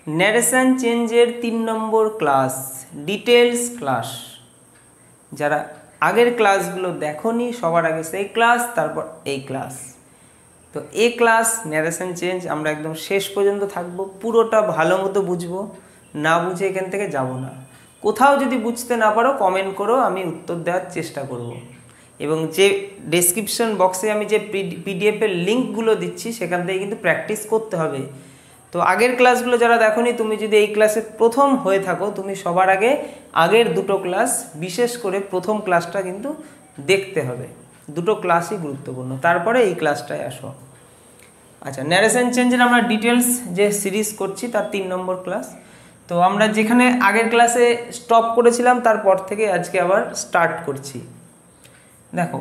Narration চেঞ্জের 3 নম্বর class details class. যারা আগের ক্লাসগুলো দেখোনি সবার আগে সেই ক্লাস, তারপর এই ক্লাস। তো এই ক্লাস ন্যারেশন চেঞ্জ আমরা একদম শেষ পর্যন্ত থাকবো, পুরোটা ভালো মতো বুঝবো, না বুঝে এখান থেকে যাব না। কোথাও যদি বুঝতে না পারো কমেন্ট করো, আমি উত্তর দেওয়ার চেষ্টা করব। এবং যে ডেসক্রিপশন বক্সে আমি যে পিডিএফের লিঙ্কগুলো দিচ্ছি সেখান থেকে কিন্তু প্র্যাকটিস করতে হবে। তো আগের ক্লাসগুলো যারা দেখোনি, তুমি যদি এই ক্লাসে প্রথম হয়ে থাকো, তুমি সবার আগে আগের দুটো ক্লাস, বিশেষ করে প্রথম ক্লাসটা কিন্তু দেখতে হবে। দুটো ক্লাসই গুরুত্বপূর্ণ, তারপরে এই ক্লাসটায় আসো। আচ্ছা, ন্যারেশন চেঞ্জের আমরা ডিটেলস যে সিরিজ করছি তার 3 নম্বর ক্লাস। তো আমরা যেখানে আগের ক্লাসে স্টপ করেছিলাম তারপর থেকে আজকে আবার স্টার্ট করছি। দেখো,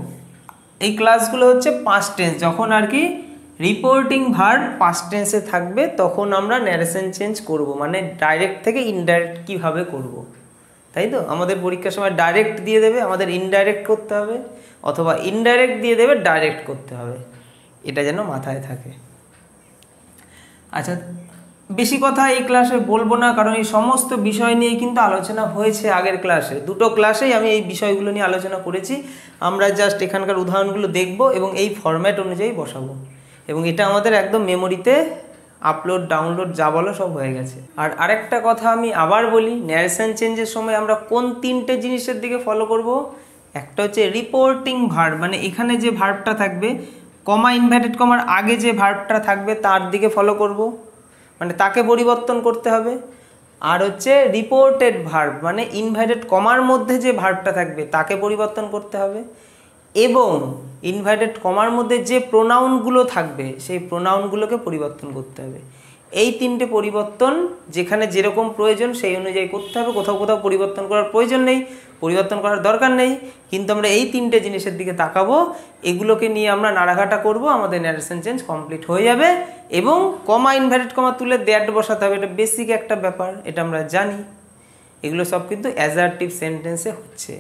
এই ক্লাসগুলো হচ্ছে পাস্ট টেন্স, যখন আর কি রিপোর্টিং ভার্ব পাস্ট টেন্সে থাকবে তখন আমরা ন্যারেশন চেঞ্জ করব, মানে ডাইরেক্ট থেকে ইনডাইরেক্ট কীভাবে করব, তাই তো? আমাদের পরীক্ষার সময় ডাইরেক্ট দিয়ে দেবে, আমাদের ইনডাইরেক্ট করতে হবে, অথবা ইনডাইরেক্ট দিয়ে দেবে ডাইরেক্ট করতে হবে, এটা যেন মাথায় থাকে। আচ্ছা, বেশি কথা এই ক্লাসে বলবো না, কারণ এই সমস্ত বিষয় নিয়ে কিন্তু আলোচনা হয়েছে আগের ক্লাসে। দুটো ক্লাসেই আমি এই বিষয়গুলো নিয়ে আলোচনা করেছি। আমরা জাস্ট এখানকার উদাহরণগুলো দেখব এবং এই ফরম্যাট অনুযায়ী বসাবো, এবং এটা আমাদের একদম মেমোরিতে আপলোড ডাউনলোড যা বলো সব হয়ে গেছে। আর আরেকটা কথা আমি আবার বলি, ন্যারেশন চেঞ্জের সময় আমরা কোন 3টে জিনিসের দিকে ফলো করব। একটা হচ্ছে রিপোর্টিং ভার্ব, মানে এখানে যে ভার্বটা থাকবে, কমা ইনভার্টেড কমার আগে যে ভার্বটা থাকবে তার দিকে ফলো করব, মানে তাকে পরিবর্তন করতে হবে। আর হচ্ছে রিপোর্টেড ভার্ব, মানে ইনভার্টেড কমার মধ্যে যে ভার্বটা থাকবে তাকে পরিবর্তন করতে হবে, এবং ইনভার্টেড কমার মধ্যে যে প্রোনাউনগুলো থাকবে সেই প্রোনাউনগুলোকে পরিবর্তন করতে হবে। এই 3টে পরিবর্তন যেখানে যেরকম প্রয়োজন সেই অনুযায়ী করতে হবে। কোথাও কোথাও পরিবর্তন করার প্রয়োজন নেই, পরিবর্তন করার দরকার নেই, কিন্তু আমরা এই 3টে জিনিসের দিকে তাকাবো, এগুলোকে নিয়ে আমরা নাড়াঘাটা করব, আমাদের ন্যারেশন চেঞ্জ কমপ্লিট হয়ে যাবে। এবং কমা ইনভার্টেড কমা তুলে দ্যাট বসাতে হবে, এটা বেসিক একটা ব্যাপার, এটা আমরা জানি। এগুলো সব কিন্তু অ্যাজার্টিভ সেন্টেন্সে হচ্ছে।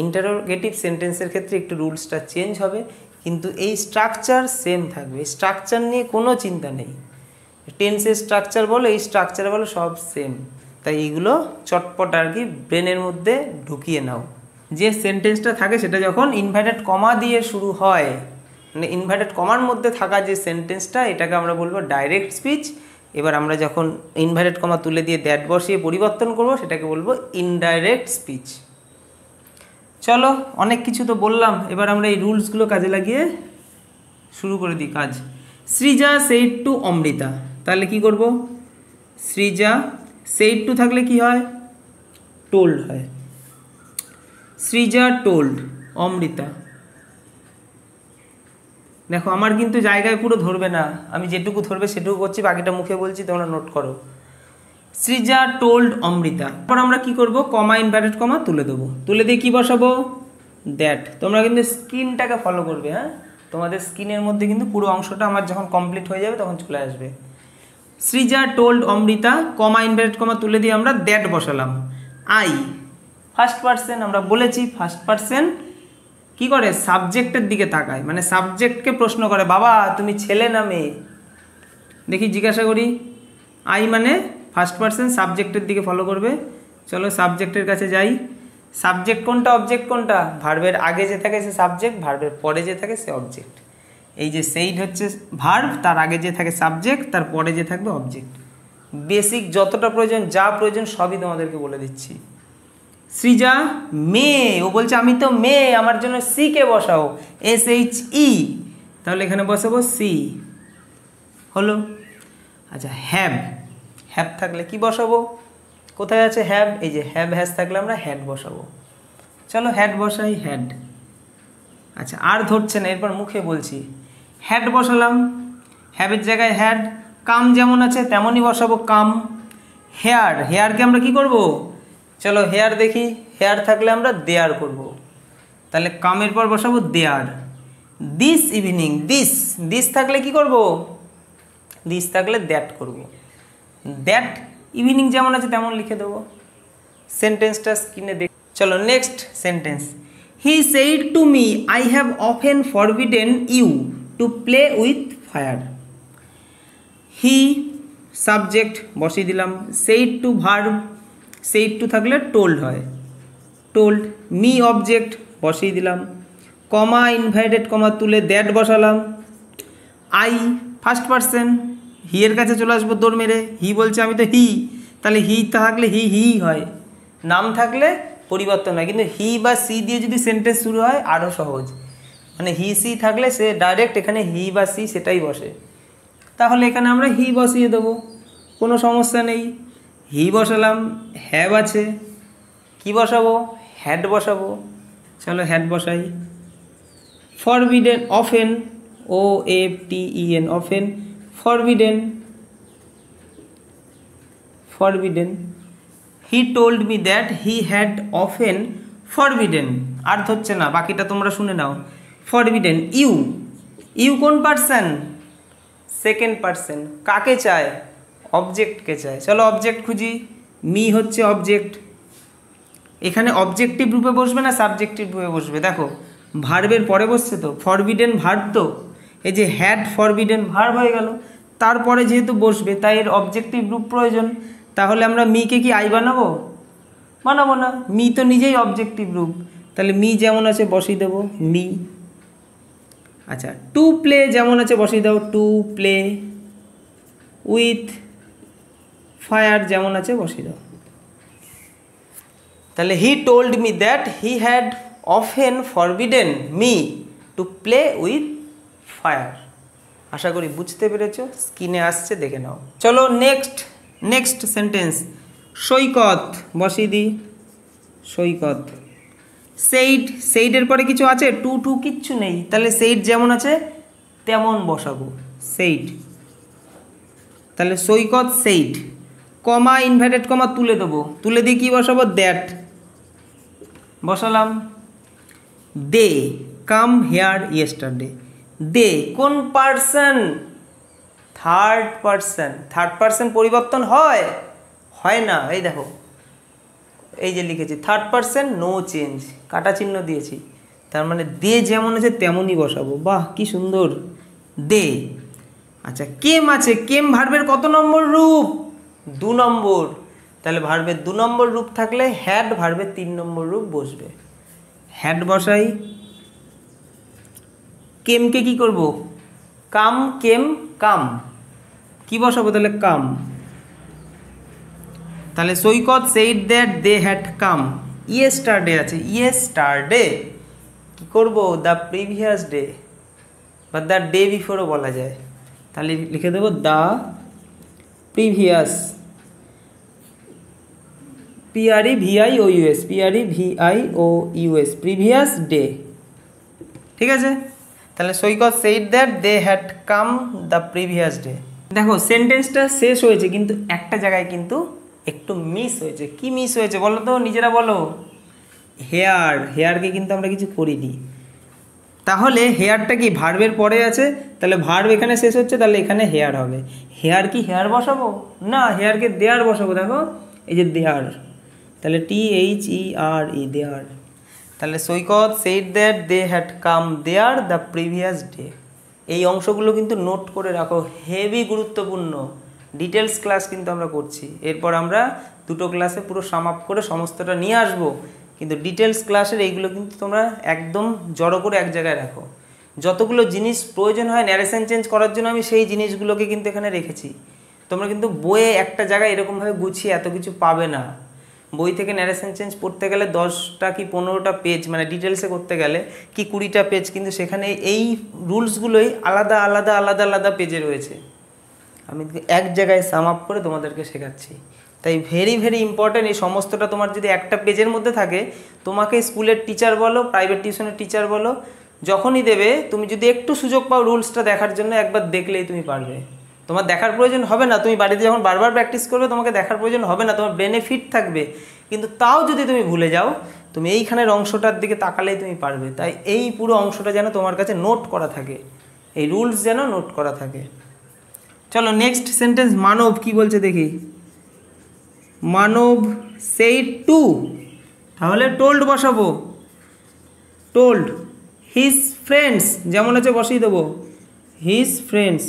ইন্টারোগেটিভ সেন্টেন্সের ক্ষেত্রে একটু রুলসটা চেঞ্জ হবে, কিন্তু এই স্ট্রাকচার সেম থাকবে। স্ট্রাকচার নিয়ে কোনো চিন্তা নেই, টেন্সের স্ট্রাকচার বলো, এই স্ট্রাকচার বলো, সব সেম। তাই এইগুলো চটপট আর কি ব্রেনের মধ্যে ঢুকিয়ে নাও। যে সেন্টেন্সটা থাকে সেটা যখন ইনভার্টেড কমা দিয়ে শুরু হয়, মানে ইনভার্টেড কমার মধ্যে থাকা যে সেন্টেন্সটা, এটাকে আমরা বলবো ডাইরেক্ট স্পিচ। এবার আমরা যখন ইনভার্টেড কমা তুলে দিয়ে দ্যাট বসিয়ে পরিবর্তন করব, সেটাকে বলবো ইনডাইরেক্ট স্পিচ। চলো, অনেক কিছু তো বললাম, এবার আমরা এই রুলসগুলো কাজে লাগিয়ে শুরু করে দিই কাজ। সৃজা সেইড টু অমৃতা, তাহলে কি করব? সৃজা সেইড টু থাকলে কি হয়? টোল্ড হয়। সৃজা টোল্ড অমৃতা। দেখো, আমার কিন্তু জায়গায় পুরো ধরবে না, আমি যেটুকু ধরবে সেটুকু করছি, বাকিটা মুখে বলছি, তোমরা নোট করো। সৃজা টোল্ড অমৃতা। তারপর আমরা কি করব? কমা ইনভার্টেড কমা তুলে দেবো, তুলে দিয়ে কি বসাবো? দ্যাট। তোমরা কিন্তু স্ক্রিনটাকে ফলো করবে, হ্যাঁ? তোমাদের স্ক্রিনের মধ্যে কিন্তু পুরো অংশটা আমার যখন কমপ্লিট হয়ে যাবে তখন চলে আসবে। Srija told Amrita, comma inverted comma তুলে দিয়ে আমরা দ্যাট বসালাম। আই ফার্স্ট পারসন, আমরা বলেছি ফার্স্ট পারসন কি করে? সাবজেক্টের দিকে তাকায়, মানে সাবজেক্টকে প্রশ্ন করে, বাবা তুমি ছেলে না মেয়ে? দেখি, জিজ্ঞাসা করি। আই মানে ফার্স্ট পারসন, সাবজেক্টের দিকে ফলো করবে। চলো সাবজেক্টের কাছে যাই। সাবজেক্ট কোনটা, অবজেক্ট কোনটা? ভার্বের আগে যে থাকে সে সাবজেক্ট, ভার্বের পরে যে থাকে সে অবজেক্ট। এই যে সেইড হচ্ছে ভার্ব, তার আগে যে থাকে সাবজেক্ট, তার পরে যে থাকবে অবজেক্ট। বেসিক যতটা প্রয়োজন, যা প্রয়োজন সবই তোমাদেরকে বলে দিচ্ছি। সৃজা মেয়ে, ও বলছে আমি তো মেয়ে, আমার জন্য সি কে বসাও, SHE, তাহলে এখানে বসাবো সি, হলো। আচ্ছা, হ্যাভ, হ্যাভ থাকলে কি বসাবো? কোথায় আছে হ্যাভ? এই যে হ্যাভ হ্যাজ থাকলে আমরা হ্যাড বসাবো। চলো হ্যাড বসাই, হ্যাড। আচ্ছা, আর ধরছে না, এরপর মুখে বলছি। হ্যাড বসালাম, হ্যাভের জায়গায় হ্যাড। কাম যেমন আছে তেমনই বসাবো, কাম। হেয়ার, হেয়ারকে আমরা কি করব? চলো হেয়ার দেখি, হেয়ার থাকলে আমরা দেয়ার করব, তাহলে কামের পর বসাবো দেয়ার। দিস ইভিনিং, দিস, দিস থাকলে কি করব? দিস থাকলে দ্যাট করব। দ্যাট ইভিনিং যেমন আছে তেমন লিখে দেবো। সেন্টেন্সটা স্ক্রিনে দেখ। চলো next sentence. He said to me I have often forbidden you to play with fire. He subject বসিয়ে দিলাম, said to verb, said to থাকলে টোল্ড হয়, টোল্ড। মি অবজেক্ট বসিয়ে দিলাম, কমা ইনভাইটেড কমা তুলে দ্যাট বসালাম। আই ফার্স্ট পারসন, হি এর কাছে চলে আসবো দৌড় মেরে, হি বলছে আমি তো হি, তাহলে হি থাকলে হি হি হয়, নাম থাকলে পরিবর্তন হয়। কিন্তু হি বা সি দিয়ে যদি সেন্টেন্স শুরু হয় আরও সহজ, মানে হি সি থাকলে সে ডাইরেক্ট এখানে হি বা সি সেটাই বসে, তাহলে এখানে আমরা হি বসিয়ে দেবো, কোনো সমস্যা নেই। হি বসালাম, হ্যাভ আছে, কি বসাবো, হ্যাড বসাবো, চলো হ্যাড বসাই। Forbidden, often, O F T E N, often, forbidden, forbidden. He told me that he had often forbidden, আর হচ্ছে না, বাকিটা তোমরা শুনে নাও। ফরবিডেন, ইউ, ইউ কোন পার্সন, সেকেন্ড পার্সন, কাকে চায়, অবজেক্টকে চায়। চলো অবজেক্ট খুঁজি, মি হচ্ছে অবজেক্ট, এখানে অবজেক্টিভ রূপে বসবে না সাবজেক্টিভ রূপে বসবে, দেখো ভার্বের পরে বসছে তো, ফরবিডেন ভার্ব তো, এই যে হ্যাড ফরবিডেন ভার্ব হয়ে গেল, তারপরে যেহেতু বসবে তাই এর অবজেক্টিভ রূপ প্রয়োজন। তাহলে আমরা মিকে কি আই বানাবো, বানাবো না, মি তো নিজেই অবজেক্টিভ রূপ, তাহলে মি যেমন আছে বসিয়ে দেবো মি। আচ্ছা, টু প্লে যেমন আছে বসিয়ে দাও টু প্লে, উইথ ফায়ার যেমন আছে বসিয়ে দাও। তাহলে he told me that he had often forbidden me to play with fire. আশা করি বুঝতে পেরেছ, স্ক্রিনে আসছে দেখে নাও। চলো নেক্সট, নেক্সট সেন্টেন্স, সৈকত বসিয়ে দিই, সৈকত। সেইড, সেইডের পরে কিছু আছে, টু টু কিচ্ছু নেই, তাহলে সেইড যেমন আছে তেমন বসাবো, সেইড। তাহলে Saikat said, comma inverted comma তুলে দেবো, তুলে দিয়ে কী বসাবো, দ্যাট বসালাম। দে কাম হেয়ার ইয়েস্টারডে, দে কোন person, third person, third person পরিবর্তন হয়, হয় না, এই দেখো এই যে লিখেছি থার্ড পার্সন নো চেঞ্জ, কাটা চিহ্ন দিয়েছি, তার মানে দে যেমন আছে তেমনই বসাবো। বাহ কি সুন্দর, দে। আচ্ছা কেম আছে, কেম ভার্বের কত নম্বর রূপ, 2 নম্বর, তাহলে ভার্বের 2 নম্বর রূপ থাকলে হ্যাড ভার্বের 3 নম্বর রূপ বসবে, হ্যাড বসাই। কেমকে কি করব, কাম, কেম কাম, কি বসাবো তাহলে কাম। তাহলে Saikat said that they had come, yesterday আছে, ইয়েস্টারডে কি করব, দ্য প্রিভিয়াস ডে বা দ্য ডে বিফোরও বলা যায়, তাহলে লিখে দেবো the previous, PREVIOUS, PREVIOUS, previous day, ঠিক আছে। তাহলে Saikat said that they had come the previous day. দেখো সেন্টেন্সটা শেষ হয়েছে কিন্তু একটা জায়গায় কিন্তু একটু মিস হয়েছে, কি মিস হয়েছে বলো তো, নিজেরা বলো। হেয়ার, হেয়ারকে কিন্তু আমরা কিছু করিনি, তাহলে হেয়ারটা কি ভার্বের পরে আছে, তাহলে ভার্ব এখানে শেষ হচ্ছে, তাহলে এখানে হেয়ার হবে। হেয়ার কি হেয়ার বসাবো না, হেয়ারকে দেয়ার বসাবো, দেখো এই যে দেয়ার, তাহলে THERE দেয়ার। তাহলে Saikat said that they had come there the previous day. এই অংশগুলো কিন্তু নোট করে রাখো, হেভি গুরুত্বপূর্ণ, ডিটেলস ক্লাস কিন্তু আমরা করছি, এরপর আমরা 2টো ক্লাসে পুরো সাম আপ করে সমস্তটা নিয়ে আসবো, কিন্তু ডিটেলস ক্লাসের এইগুলো কিন্তু তোমরা একদম জড়ো করে এক জায়গায় রাখো। যতগুলো জিনিস প্রয়োজন হয় ন্যারেশন চেঞ্জ করার জন্য আমি সেই জিনিসগুলোকে কিন্তু এখানে রেখেছি, তোমরা কিন্তু বইয়ে একটা জায়গায় এরকমভাবে গুছিয়ে এত কিছু পাবে না। বই থেকে ন্যারেশন চেঞ্জ পড়তে গেলে 10টা কি 15টা পেজ, মানে ডিটেলসে করতে গেলে কি 20টা পেজ, কিন্তু সেখানে এই রুলসগুলোই আলাদা আলাদা আলাদা আলাদা পেজে রয়েছে, আমি এক জায়গায় সাম আপ করে তোমাদেরকে শেখাচ্ছি। তাই ভেরি ভেরি ইম্পর্ট্যান্ট, এই সমস্তটা তোমার যদি একটা পেজের মধ্যে থাকে, তোমাকে স্কুলের টিচার বলো, প্রাইভেট টিউশনের টিচার বলো, যখনই দেবে তুমি যদি একটু সুযোগ পাও রুলসটা দেখার জন্য, একবার দেখলেই তুমি পারবে, তোমার দেখার প্রয়োজন হবে না, তুমি বাড়িতে যখন বারবার প্র্যাকটিস করবে তোমাকে দেখার প্রয়োজন হবে না, তোমার ব্রেনে ফিট থাকবে। কিন্তু তাও যদি তুমি ভুলে যাও, তুমি এইখানের অংশটার দিকে তাকালেই তুমি পারবে। তাই এই পুরো অংশটা যেন তোমার কাছে নোট করা থাকে, এই রুলস যেন নোট করা থাকে। চলো নেক্সট সেন্টেন্স, মানব কি বলছে দেখি। মানব সেইড টু, তাহলে টোল্ড বসাবো, টোল্ড। হিজ ফ্রেন্ডস যেমন আছে বসিয়ে দেবো হিজ ফ্রেন্ডস,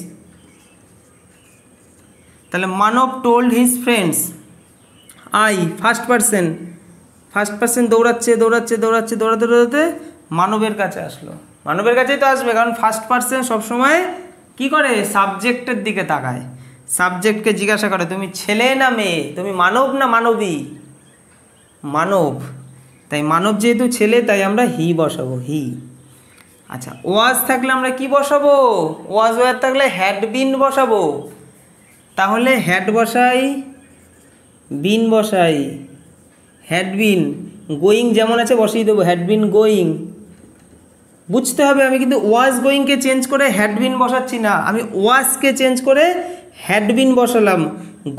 তাহলে Manab told his friends, I first person দৌড়াচ্ছে দৌড়াতে মানবের কাছে আসলো। মানবের কাছেই তো আসবে, কারণ ফার্স্ট পার্সন সবসময় কী করে, সাবজেক্টের দিকে তাকায়, সাবজেক্টকে জিজ্ঞাসা করে তুমি ছেলে না মেয়ে, তুমি মানব না মানবী, মানব। তাই মানব যেহেতু ছেলে তাই আমরা হি বসাবো, হি। আচ্ছা, ওয়াজ থাকলে আমরা কি বসাবো, ওয়াজ ওয়ার থাকলে হ্যাড বিন বসাবো। তাহলে হ্যাড বসাই, বিন বসাই, হ্যাড বিন। গোয়িং যেমন আছে বসিয়ে দেবো, হ্যাড বিন গোয়িং। বুঝতে হবে আমি কিন্তু ওয়াজ গোয়িংকে চেঞ্জ করে হ্যাড বিন বসাচ্ছি না, আমি ওয়াজকে চেঞ্জ করে হ্যাড বিন বসালাম।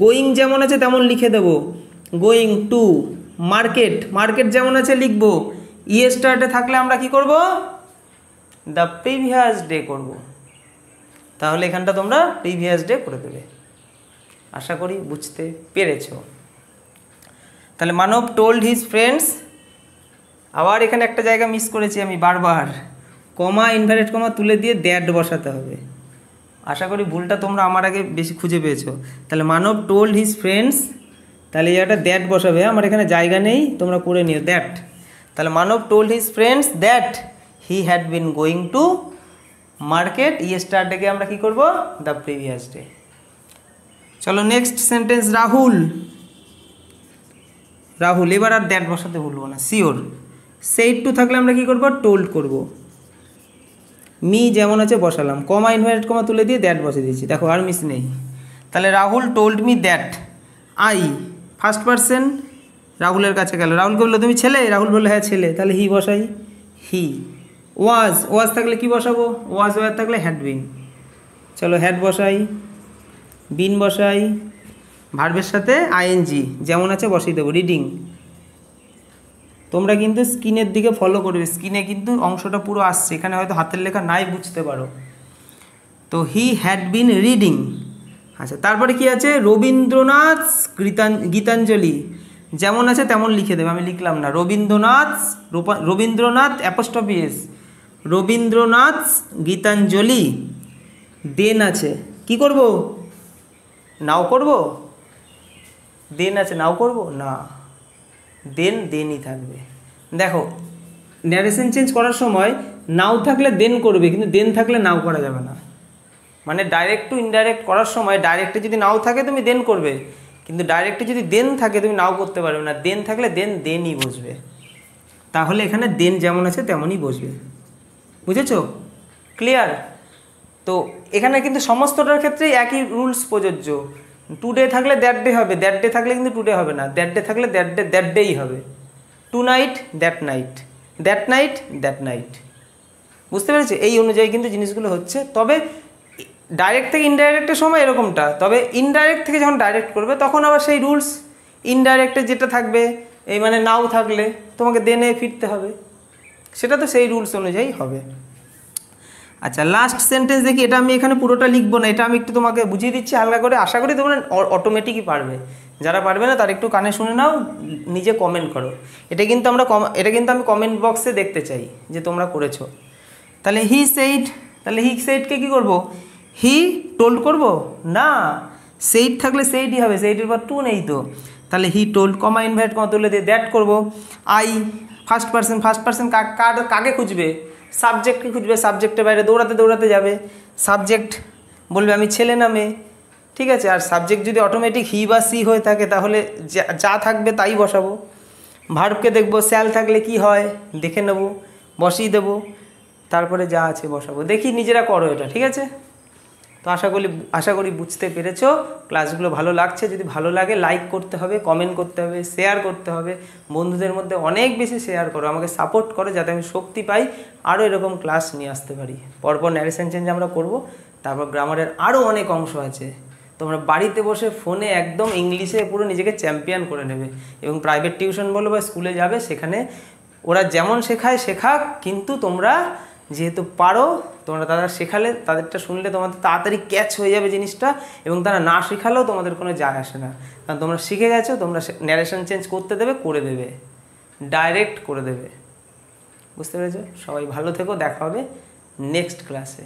গোয়িং যেমন আছে তেমন লিখে দেবো, গোয়িং টু মার্কেট যেমন আছে লিখবো। ইয়েস্টারডে থাকলে আমরা কি করব, দ্য প্রিভিয়াস ডে করব। তাহলে এখানটা তোমরা প্রিভিয়াস ডে করে দেবে। আশা করি বুঝতে পেরেছ। তাহলে মানব টোল্ড হিজ ফ্রেন্ডস, আবার এখানে একটা জায়গা মিস করেছি আমি বারবার, কমা ইনভার্টেড কমা তুলে দিয়ে দ্যাট বসাতে হবে। আশা করি ভুলটা তোমরা আমার আগে বেশি খুঁজে পেয়েছো। তাহলে মানব টোল্ড হিজ ফ্রেন্ডস, তাহলে এই একটা দ্যাট বসাবে, আমার এখানে জায়গা নেই, তোমরা করে নিও দ্যাট। তাহলে Manab told his friends that he had been going to market, ইয়েস্টারডেকে আমরা কি করব, দ্য প্রিভিয়াস ডে। চলো নেক্সট সেন্টেন্স, রাহুল, এবার আর দ্যাট বসাতে ভুলবো না, শিওর। সেইড টু থাকলে আমরা কি করব, টোল্ড করব। মি যেমন আছে বসালাম, কমা ইনভার্টেড কমা তুলে দিয়ে দ্যাট বসে দিয়েছি, দেখো আর মিস নেই। তাহলে Rahul told me that, I first person রাহুলের কাছে গেল, রাহুলকে বললো তুমি ছেলে, রাহুল বললো হ্যাঁ ছেলে, তাহলে হি বসাই, হি। ওয়াজ থাকলে কি বসাবো, ওয়াজ ওয়ার থাকলে হ্যাড বিন। চলো হ্যাড বসাই, বিন বসাই, ভার্বের সাথে আইএনজি যেমন আছে বসিয়ে দেবো, রিডিং। তোমরা কিন্তু স্ক্রিনের দিকে ফলো করবে, স্ক্রিনে কিন্তু অংশটা পুরো আসছে, এখানে হয়তো হাতের লেখা নাই বুঝতে পারো। তো হি হ্যাড বিন রিডিং। আচ্ছা, তারপরে কি আছে, রবীন্দ্রনাথ গীতাঞ্জলি যেমন আছে তেমন লিখে দেবে, আমি লিখলাম না। Rabindranath apostrophe S, Rabindranath Gitanjali. Then আছে, কি করব, নাও করব, দেন আছে নাও করব না, দেনই থাকবে। দেখো ন্যারেশন চেঞ্জ করার সময় নাও থাকলে দেন করবে, কিন্তু দেন থাকলে নাও করা যাবে না। মানে ডাইরেক্ট টু ইনডাইরেক্ট করার সময় ডাইরেক্টে যদি নাও থাকে তুমি দেন করবে, কিন্তু ডাইরেক্টে যদি দেন থাকে তুমি নাও করতে পারবে না। দেন থাকলে দেনই বসবে। তাহলে এখানে দেন যেমন আছে তেমনই বসবে, বুঝেছো? ক্লিয়ার? তো এখানে কিন্তু সমস্তটার ক্ষেত্রেই একই রুলস প্রযোজ্য। টুডে থাকলে দ্যাট ডে হবে, দ্যাট ডে থাকলে কিন্তু টুডে হবে না, দ্যাট ডে থাকলে দ্যাট ডেই হবে। Tonight that night, that night. বুঝতে পেরেছি? এই অনুযায়ী কিন্তু জিনিসগুলো হচ্ছে। তবে ডাইরেক্ট থেকে ইনডাইরেক্টের সময় এরকমটা, তবে ইনডাইরেক্ট থেকে যখন ডাইরেক্ট করবে তখন আবার সেই রুলস, ইনডাইরেক্টে যেটা থাকবে, এই মানে নাও থাকলে তোমাকে দেনে ফিরতে হবে, সেটা তো সেই রুলস অনুযায়ী হবে। আচ্ছা, লাস্ট সেন্টেন্স দেখি, এটা আমি এখানে পুরোটা লিখবো না, এটা আমি একটু তোমাকে বুঝিয়ে দিচ্ছি হালকা করে, আশা করি তোমরা অটোমেটিকই পারবে। যারা পারবে না তারা একটু কানে শুনে নাও, নিজে কমেন্ট করো। এটা কিন্তু আমি কমেন্ট বক্সে দেখতে চাই যে তোমরা করেছো। তাহলে হি সেইডকে কী করবো, হি টোল্ড করব না, সেইড থাকলে সেইডই হবে, সেইডের পর টু নেই তো। তাহলে he told, comma invert comma তুলে দিয়ে দ্যাট করব। আই ফার্স্ট পার্সন কাকে খুঁজবে, সাবজেক্টকে খুঁজবে, সাবজেক্টের বাইরে দৌড়াতে যাবে, সাবজেক্ট বলবে আমি ছেলে না মেয়ে, ঠিক আছে? আর সাবজেক্ট যদি অটোমেটিক হি বা সি হয়ে থাকে তাহলে যা থাকবে তাই বসাবো। ভার্বকে দেখবো, শ্যাল থাকলে কি হয় দেখে নেব, বসিয়ে দেবো, তারপরে যা আছে বসাবো। দেখি নিজেরা করো এটা, ঠিক আছে? তো আশা করি বুঝতে পেরেছো। ক্লাসগুলো ভালো লাগছে, যদি ভালো লাগে লাইক করতে হবে, কমেন্ট করতে হবে, শেয়ার করতে হবে, বন্ধুদের মধ্যে অনেক বেশি শেয়ার করো, আমাকে সাপোর্ট করো যাতে আমি শক্তি পাই আরও এরকম ক্লাস নিয়ে আসতে পারি। পরপর ন্যারেশন চেঞ্জ আমরা করব, তারপর গ্রামারের আরও অনেক অংশ আছে। তোমরা বাড়িতে বসে ফোনে একদম ইংলিশে পুরো নিজেকে চ্যাম্পিয়ন করে নেবে, এবং প্রাইভেট টিউশন বলো বা স্কুলে যাবে, সেখানে ওরা যেমন শেখাক, কিন্তু তোমরা যেহেতু পারো, তোমরা তারা শেখালে, তাদেরটা শুনলে তোমাদের তাড়াতাড়ি ক্যাচ হয়ে যাবে জিনিসটা, এবং তারা না শেখালেও তোমাদের কোনো যায় আসে না, কারণ তোমরা শিখে গেছো। তোমরা ন্যারেশন চেঞ্জ করতে দেবে, করে দেবে, ডাইরেক্ট করে দেবে। বুঝতে পেরেছো? সবাই ভালো থেকো, দেখা হবে নেক্সট ক্লাসে।